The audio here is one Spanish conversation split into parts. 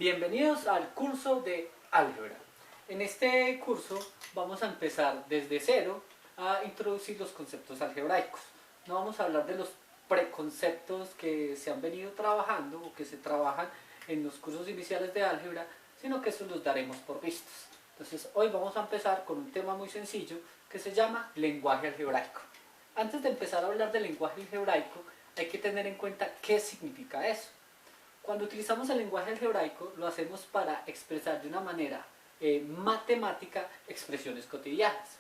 Bienvenidos al curso de álgebra. En este curso vamos a empezar desde cero a introducir los conceptos algebraicos. No vamos a hablar de los preconceptos que se han venido trabajando o que se trabajan en los cursos iniciales de álgebra, sino que esos los daremos por vistos. Entonces hoy vamos a empezar con un tema muy sencillo que se llama lenguaje algebraico. Antes de empezar a hablar del lenguaje algebraico hay que tener en cuenta qué significa eso. Cuando utilizamos el lenguaje algebraico lo hacemos para expresar de una manera matemática expresiones cotidianas.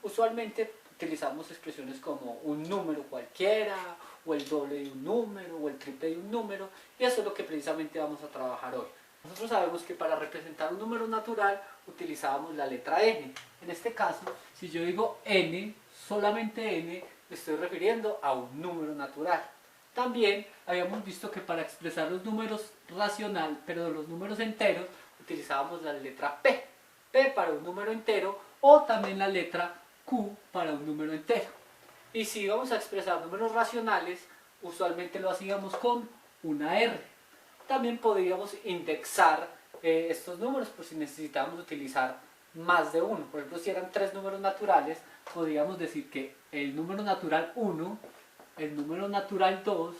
Usualmente utilizamos expresiones como un número cualquiera, o el doble de un número, o el triple de un número, y eso es lo que precisamente vamos a trabajar hoy. Nosotros sabemos que para representar un número natural utilizábamos la letra n. En este caso, si yo digo n, solamente n, me estoy refiriendo a un número natural. También habíamos visto que para expresar los números los números enteros, utilizábamos la letra P. P para un número entero o también la letra Q para un número entero. Y si íbamos a expresar números racionales, usualmente lo hacíamos con una R. También podríamos indexar estos números por si necesitábamos utilizar más de uno. Por ejemplo, si eran 3 números naturales, podríamos decir que el número natural 1, el número natural 2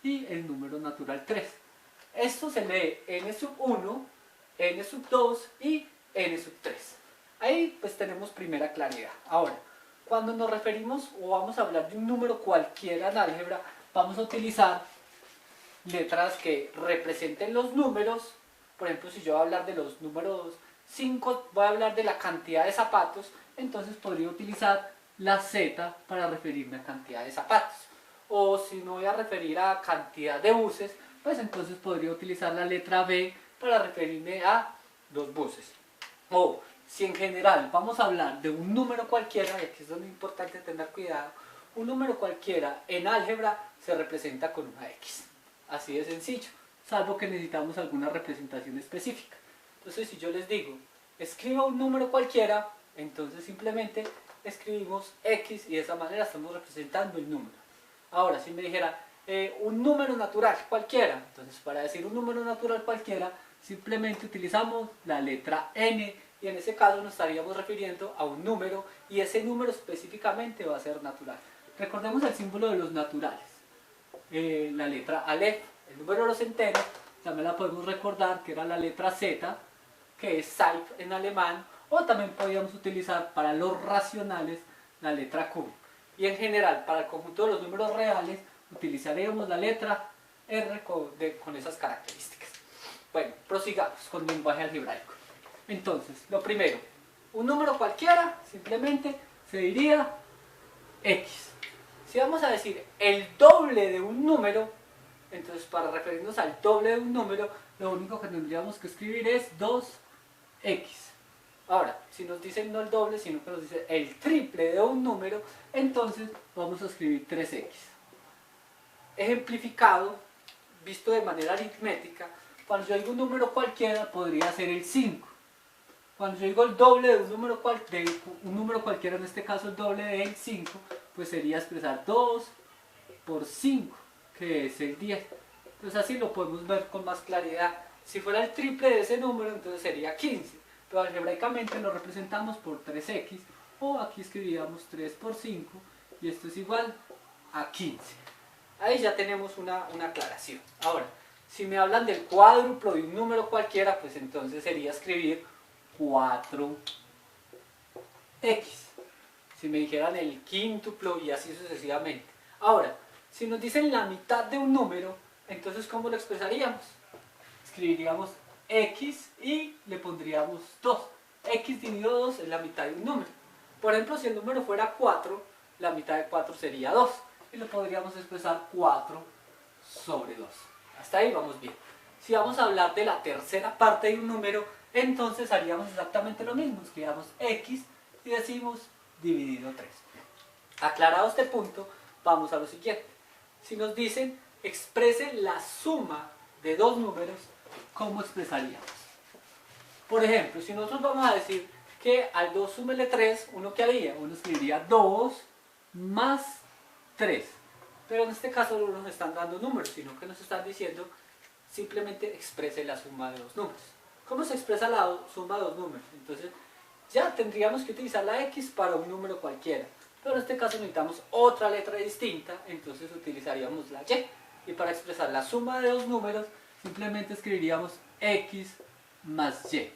y el número natural 3. Esto se lee n sub 1, n sub 2 y n sub 3. Ahí pues tenemos primera claridad. Ahora, cuando nos referimos o vamos a hablar de un número cualquiera en álgebra, vamos a utilizar letras que representen los números. Por ejemplo, si yo voy a hablar de los números 5, voy a hablar de la cantidad de zapatos, entonces podría utilizar la Z para referirme a cantidad de zapatos. O si me voy a referir a cantidad de buses, pues entonces podría utilizar la letra B para referirme a los buses. O si en general vamos a hablar de un número cualquiera, y aquí es donde es importante tener cuidado, un número cualquiera en álgebra se representa con una X. Así de sencillo, salvo que necesitamos alguna representación específica. Entonces si yo les digo, escriba un número cualquiera, entonces simplemente escribimos X y de esa manera estamos representando el número. Ahora, si me dijera un número natural cualquiera, entonces para decir un número natural cualquiera, simplemente utilizamos la letra N y en ese caso nos estaríamos refiriendo a un número y ese número específicamente va a ser natural. Recordemos el símbolo de los naturales, la letra Aleph. El número de los enteros también la podemos recordar que era la letra Z, que es Zaif en alemán, o también podríamos utilizar para los racionales la letra Q. Y en general, para el conjunto de los números reales, utilizaríamos la letra R con esas características. Bueno, prosigamos con el lenguaje algebraico. Entonces, lo primero, un número cualquiera, simplemente se diría X. Si vamos a decir el doble de un número, entonces para referirnos al doble de un número, lo único que tendríamos que escribir es 2X. Ahora, si nos dicen no el doble, sino que nos dice el triple de un número, entonces vamos a escribir 3X. Ejemplificado, visto de manera aritmética, cuando yo digo un número cualquiera, podría ser el 5. Cuando yo digo el doble de un número cualquiera, en este caso el doble del 5, pues sería expresar 2 por 5, que es el 10. Entonces así lo podemos ver con más claridad. Si fuera el triple de ese número, entonces sería 15. Pero algebraicamente lo representamos por 3x, o aquí escribiríamos 3 por 5, y esto es igual a 15. Ahí ya tenemos una aclaración. Ahora, si me hablan del cuádruplo de un número cualquiera, pues entonces sería escribir 4x. Si me dijeran el quíntuplo y así sucesivamente. Ahora, si nos dicen la mitad de un número, entonces ¿cómo lo expresaríamos? Escribiríamos X y le pondríamos 2. X dividido 2 es la mitad de un número. Por ejemplo, si el número fuera 4, la mitad de 4 sería 2. Y lo podríamos expresar 4 sobre 2. Hasta ahí vamos bien. Si vamos a hablar de la tercera parte de un número, entonces haríamos exactamente lo mismo. Escribamos X y decimos dividido 3. Aclarado este punto, vamos a lo siguiente. Si nos dicen exprese la suma de dos números, ¿cómo expresaríamos? Por ejemplo, si nosotros vamos a decir que al 2 súmele 3, ¿uno qué haría? Uno escribiría 2 más 3. Pero en este caso no nos están dando números, sino que nos están diciendo simplemente exprese la suma de dos números. ¿Cómo se expresa la suma de dos números? Entonces ya tendríamos que utilizar la x para un número cualquiera, pero en este caso necesitamos otra letra distinta, entonces utilizaríamos la y. Y para expresar la suma de dos números simplemente escribiríamos x más y.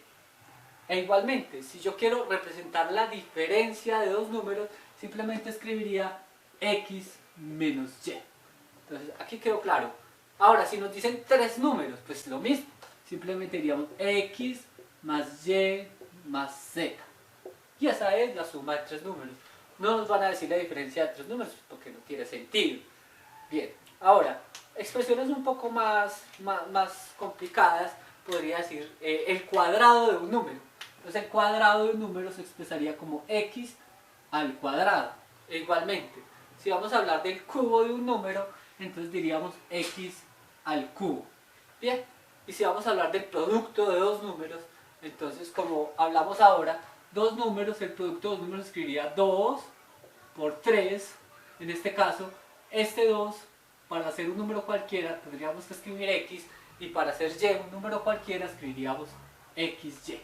E igualmente, si yo quiero representar la diferencia de dos números, simplemente escribiría x menos y. Entonces aquí quedó claro. Ahora, si nos dicen tres números, pues lo mismo. Simplemente diríamos x más y más z. Y esa es la suma de tres números. No nos van a decir la diferencia de tres números porque no tiene sentido. Bien, ahora, expresiones un poco más complicadas, podría decir el cuadrado de un número. Entonces el cuadrado de un número se expresaría como x al cuadrado. E igualmente, si vamos a hablar del cubo de un número, entonces diríamos x al cubo. Bien, y si vamos a hablar del producto de dos números, entonces como hablamos ahora, dos números, el producto de dos números escribiría 2 por 3, en este caso, este 2, para hacer un número cualquiera tendríamos que escribir x, y para hacer y, un número cualquiera, escribiríamos xy.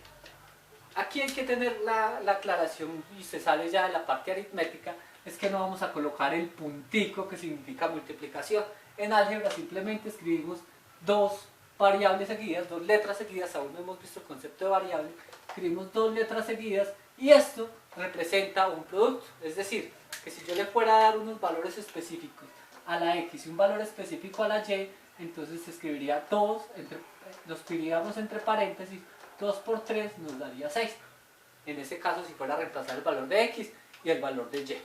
Aquí hay que tener la aclaración, y se sale ya de la parte aritmética, es que no vamos a colocar el puntico que significa multiplicación. En álgebra simplemente escribimos dos variables seguidas, dos letras seguidas, aún no hemos visto el concepto de variable, escribimos dos letras seguidas y esto representa un producto. Es decir, que si yo le fuera a dar unos valores específicos a la x y un valor específico a la y, entonces se escribiría 2, los escribiríamos entre paréntesis, 2 por 3 nos daría 6. En ese caso, si fuera a reemplazar el valor de x y el valor de y.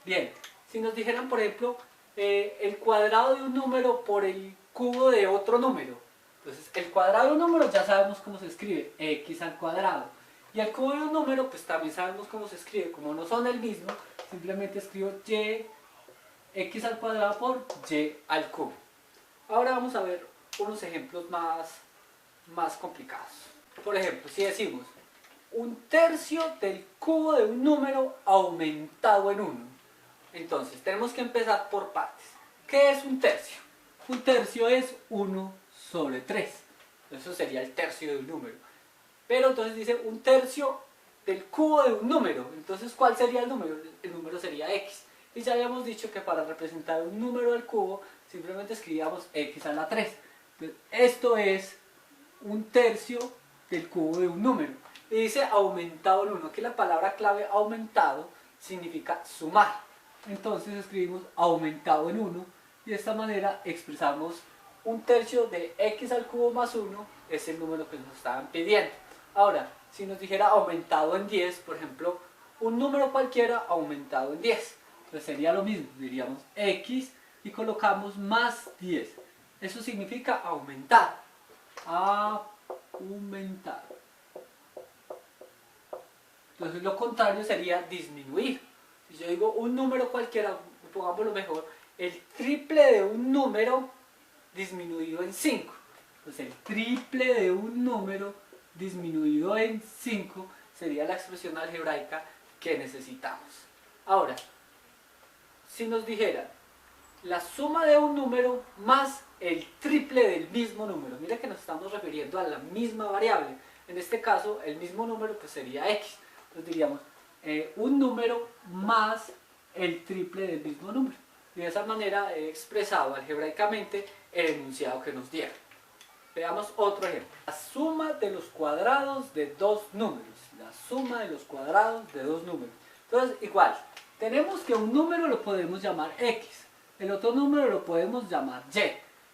Bien, si nos dijeran, por ejemplo, el cuadrado de un número por el cubo de otro número. Entonces, el cuadrado de un número ya sabemos cómo se escribe, x al cuadrado. Y el cubo de un número, pues también sabemos cómo se escribe. Como no son el mismo, simplemente escribo y, x al cuadrado por y al cubo. Ahora vamos a ver unos ejemplos más complicados. Por ejemplo, si decimos un tercio del cubo de un número aumentado en 1. Entonces, tenemos que empezar por partes. ¿Qué es un tercio? Un tercio es 1 sobre 3. Eso sería el tercio de un número. Pero entonces dice un tercio del cubo de un número. Entonces, ¿cuál sería el número? El número sería x. Y ya habíamos dicho que para representar un número al cubo, simplemente escribíamos x a la 3. Entonces, esto es un tercio del cubo de un número. Y dice aumentado en 1. Aquí la palabra clave aumentado significa sumar. Entonces escribimos aumentado en 1 y de esta manera expresamos un tercio de x al cubo más 1, es el número que nos estaban pidiendo. Ahora, si nos dijera aumentado en 10, por ejemplo, un número cualquiera aumentado en 10, pues sería lo mismo, diríamos x y colocamos más 10. Eso significa aumentar. Aumentado. Entonces lo contrario sería disminuir. Si yo digo un número cualquiera, pongámoslo mejor, el triple de un número disminuido en 5. Entonces el triple de un número disminuido en 5 sería la expresión algebraica que necesitamos. Ahora, si nos dijera la suma de un número más el triple del mismo número, mira que nos estamos refiriendo a la misma variable, en este caso el mismo número pues sería x, entonces diríamos un número más el triple del mismo número, y de esa manera he expresado algebraicamente el enunciado que nos dieron. Veamos otro ejemplo. La suma de los cuadrados de dos números. La suma de los cuadrados de dos números. Entonces, igual, tenemos que un número lo podemos llamar x. El otro número lo podemos llamar y.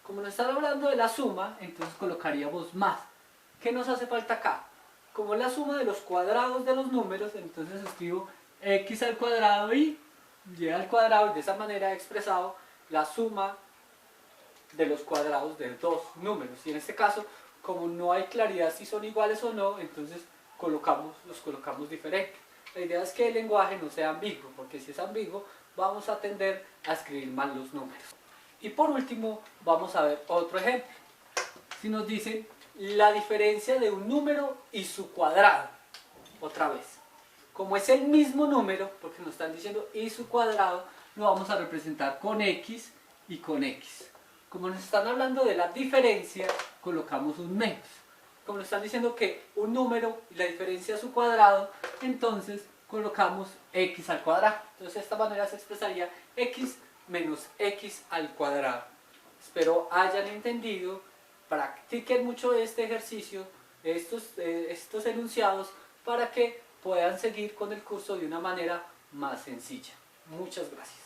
Como nos están hablando de la suma, entonces colocaríamos más. ¿Qué nos hace falta acá? Como es la suma de los cuadrados de los números, entonces escribo x al cuadrado y al cuadrado, y de esa manera he expresado la suma de los cuadrados de dos números. Y en este caso, como no hay claridad si son iguales o no, entonces los colocamos diferentes. La idea es que el lenguaje no sea ambiguo, porque si es ambiguo, vamos a tender a escribir mal los números. Y por último, vamos a ver otro ejemplo. Si nos dicen la diferencia de un número y su cuadrado, otra vez. Como es el mismo número, porque nos están diciendo y su cuadrado, lo vamos a representar con x y con x. Como nos están hablando de la diferencia, colocamos un menos. Como nos están diciendo que un número y la diferencia es su cuadrado, entonces colocamos x al cuadrado. Entonces de esta manera se expresaría x menos x al cuadrado. Espero hayan entendido, practiquen mucho este ejercicio, estos enunciados, para que puedan seguir con el curso de una manera más sencilla. Muchas gracias.